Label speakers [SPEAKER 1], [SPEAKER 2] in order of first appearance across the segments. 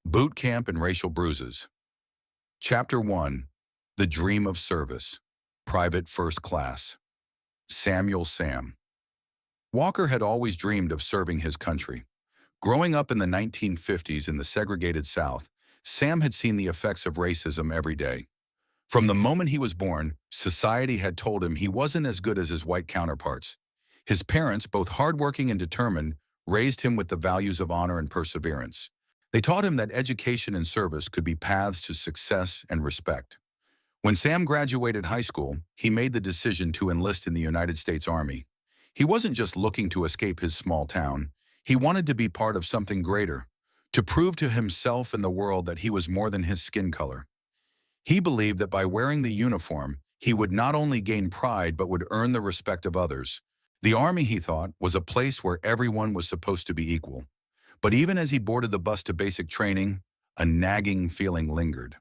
[SPEAKER 1] Boot Camp and Racial Bruises. Chapter 1. The Dream of Service. Private First Class. Samuel Sam. Walker had always dreamed of serving his country. Growing up in the 1950s in the segregated South, Sam had seen the effects of racism every day. From the moment he was born, society had told him he wasn't as good as his white counterparts. His parents, both hardworking and determined, raised him with the values of honor and perseverance. They taught him that education and service could be paths to success and respect. When Sam graduated high school, he made the decision to enlist in the United States Army. He wasn't just looking to escape his small town. He wanted to be part of something greater, to prove to himself and the world that he was more than his skin color. He believed that by wearing the uniform, he would not only gain pride but would earn the respect of others. The Army, he thought, was a place where everyone was supposed to be equal. But even as he boarded the bus to basic training, a nagging feeling lingered.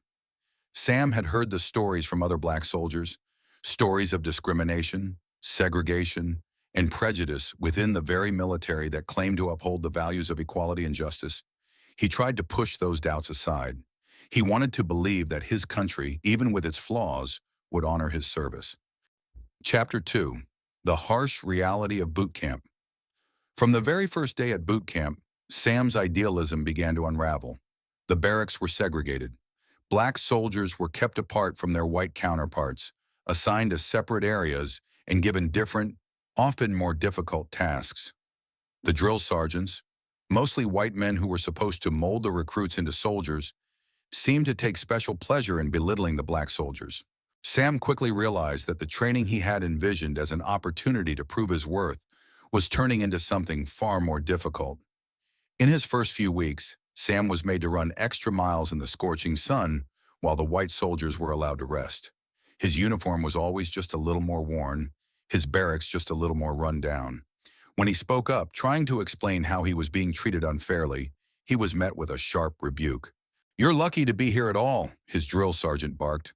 [SPEAKER 1] Sam had heard the stories from other black soldiers, stories of discrimination, segregation, and prejudice within the very military that claimed to uphold the values of equality and justice. He tried to push those doubts aside. He wanted to believe that his country, even with its flaws, would honor his service. Chapter 2. The Harsh Reality of Boot Camp. From the very first day at boot camp, Sam's idealism began to unravel. The barracks were segregated. Black soldiers were kept apart from their white counterparts, assigned to separate areas, and given different, often more difficult tasks. The drill sergeants, mostly white men who were supposed to mold the recruits into soldiers, seemed to take special pleasure in belittling the black soldiers. Sam quickly realized that the training he had envisioned as an opportunity to prove his worth was turning into something far more difficult. In his first few weeks, Sam was made to run extra miles in the scorching sun while the white soldiers were allowed to rest. His uniform was always just a little more worn, his barracks just a little more run down. When he spoke up, trying to explain how he was being treated unfairly, he was met with a sharp rebuke. "You're lucky to be here at all," his drill sergeant barked.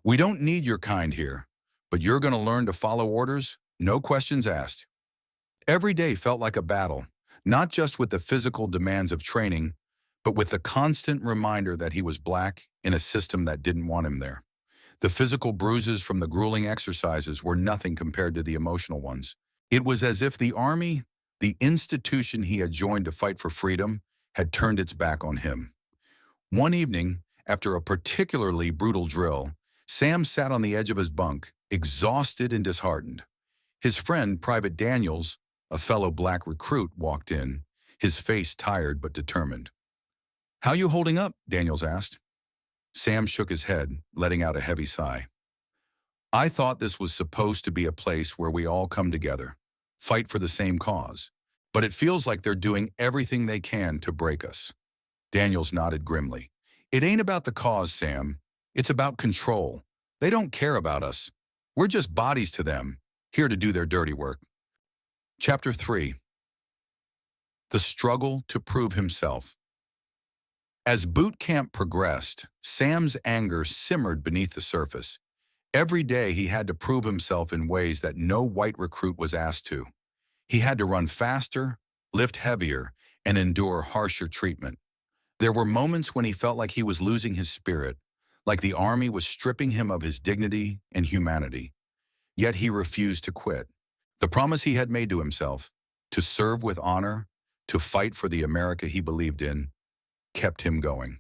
[SPEAKER 1] "We don't need your kind here, but you're going to learn to follow orders, no questions asked." Every day felt like a battle, not just with the physical demands of training, but with the constant reminder that he was black in a system that didn't want him there. The physical bruises from the grueling exercises were nothing compared to the emotional ones. It was as if the Army, the institution he had joined to fight for freedom, had turned its back on him. One evening, after a particularly brutal drill, Sam sat on the edge of his bunk, exhausted and disheartened. His friend, Private Daniels, a fellow black recruit, walked in, his face tired but determined. "How you holding up?" Daniels asked. Sam shook his head, letting out a heavy sigh. "I thought this was supposed to be a place where we all come together, fight for the same cause, but it feels like they're doing everything they can to break us." Daniels nodded grimly. "It ain't about the cause, Sam. It's about control. They don't care about us. We're just bodies to them, here to do their dirty work." Chapter 3. The Struggle to Prove Himself. As boot camp progressed, Sam's anger simmered beneath the surface. Every day he had to prove himself in ways that no white recruit was asked to. He had to run faster, lift heavier, and endure harsher treatment. There were moments when he felt like he was losing his spirit, like the Army was stripping him of his dignity and humanity. Yet he refused to quit. The promise he had made to himself, to serve with honor, to fight for the America he believed in, kept him going.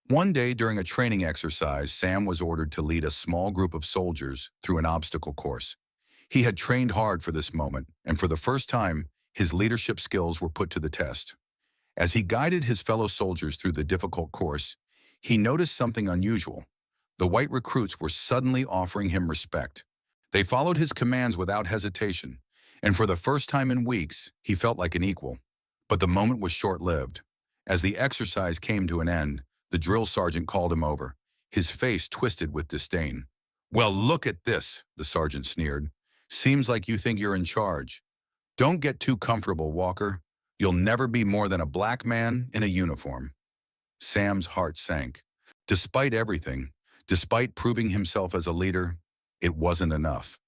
[SPEAKER 1] One day during a training exercise, Sam was ordered to lead a small group of soldiers through an obstacle course. He had trained hard for this moment, and for the first time, his leadership skills were put to the test. As he guided his fellow soldiers through the difficult course, he noticed something unusual. The white recruits were suddenly offering him respect. They followed his commands without hesitation, and for the first time in weeks, he felt like an equal. But the moment was short-lived. As the exercise came to an end, the drill sergeant called him over, his face twisted with disdain. "Well, look at this," the sergeant sneered. "Seems like you think you're in charge. Don't get too comfortable, Walker. You'll never be more than a black man in a uniform." Sam's heart sank. Despite everything, despite proving himself as a leader, it wasn't enough.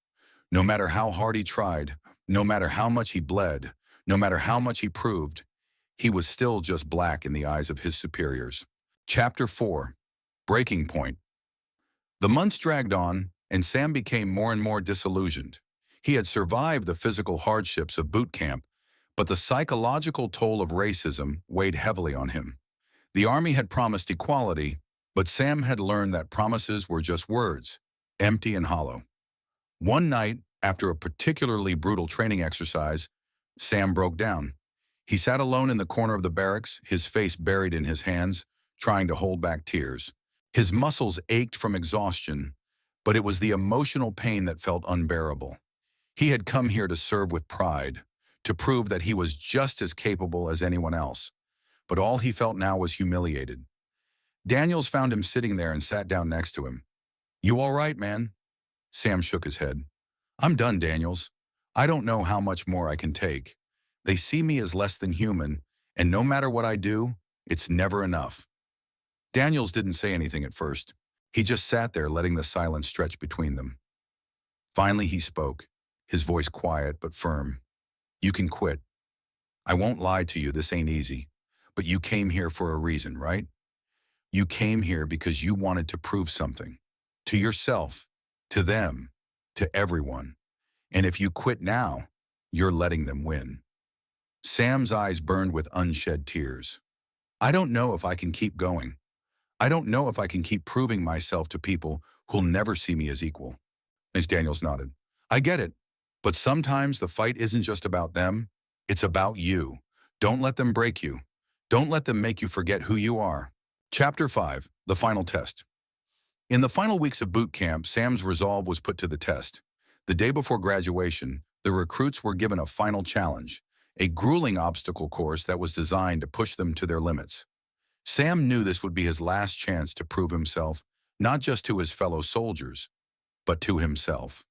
[SPEAKER 1] No matter how hard he tried, no matter how much he bled, no matter how much he proved, he was still just black in the eyes of his superiors. Chapter 4. Breaking Point. The months dragged on, and Sam became more and more disillusioned. He had survived the physical hardships of boot camp, but the psychological toll of racism weighed heavily on him. The Army had promised equality, but Sam had learned that promises were just words, empty and hollow. One night, after a particularly brutal training exercise, Sam broke down. He sat alone in the corner of the barracks, his face buried in his hands, trying to hold back tears. His muscles ached from exhaustion, but it was the emotional pain that felt unbearable. He had come here to serve with pride, to prove that he was just as capable as anyone else. But all he felt now was humiliated. Daniels found him sitting there and sat down next to him. "You all right, man?" Sam shook his head. "I'm done, Daniels. I don't know how much more I can take. They see me as less than human, and no matter what I do, it's never enough." Daniels didn't say anything at first. He just sat there letting the silence stretch between them. Finally he spoke, his voice quiet but firm. "You can quit. I won't lie to you, this ain't easy. But you came here for a reason, right? You came here because you wanted to prove something. To yourself, to them, to everyone. And if you quit now, you're letting them win." Sam's eyes burned with unshed tears. "I don't know if I can keep going. I don't know if I can keep proving myself to people who'll never see me as equal." Miss Daniels nodded. "I get it. But sometimes the fight isn't just about them. It's about you. Don't let them break you. Don't let them make you forget who you are." Chapter 5. The Final Test. In the final weeks of boot camp, Sam's resolve was put to the test. The day before graduation, the recruits were given a final challenge, a grueling obstacle course that was designed to push them to their limits. Sam knew this would be his last chance to prove himself, not just to his fellow soldiers, but to himself.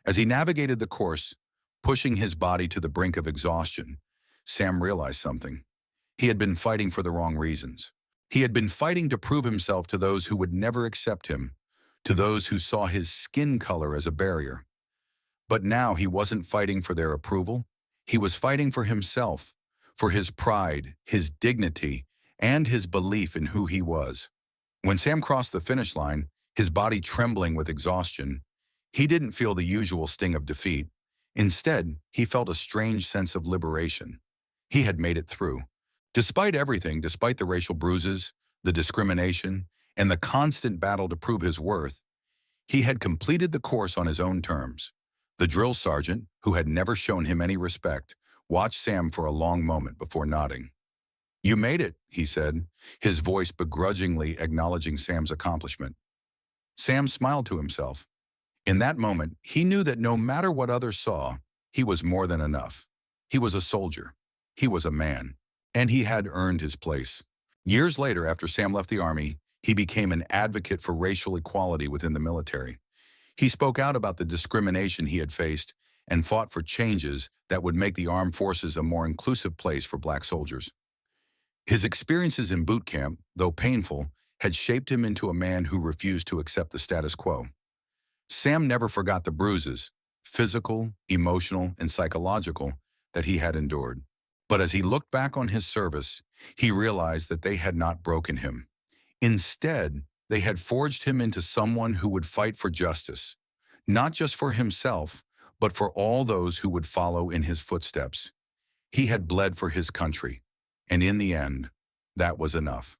[SPEAKER 1] As he navigated the course, pushing his body to the brink of exhaustion, Sam realized something. He had been fighting for the wrong reasons. He had been fighting to prove himself to those who would never accept him, to those who saw his skin color as a barrier. But now he wasn't fighting for their approval. He was fighting for himself, for his pride, his dignity, and his belief in who he was. When Sam crossed the finish line, his body trembling with exhaustion, he didn't feel the usual sting of defeat. Instead, he felt a strange sense of liberation. He had made it through. Despite everything, despite the racial bruises, the discrimination, and the constant battle to prove his worth, he had completed the course on his own terms. The drill sergeant, who had never shown him any respect, watched Sam for a long moment before nodding. "You made it," he said, his voice begrudgingly acknowledging Sam's accomplishment. Sam smiled to himself. In that moment, he knew that no matter what others saw, he was more than enough. He was a soldier. He was a man. And he had earned his place. Years later, after Sam left the Army, he became an advocate for racial equality within the military. He spoke out about the discrimination he had faced and fought for changes that would make the armed forces a more inclusive place for Black soldiers. His experiences in boot camp, though painful, had shaped him into a man who refused to accept the status quo. Sam never forgot the bruises, physical, emotional, and psychological, that he had endured. But as he looked back on his service, he realized that they had not broken him. Instead, they had forged him into someone who would fight for justice, not just for himself, but for all those who would follow in his footsteps. He had bled for his country, and in the end, that was enough.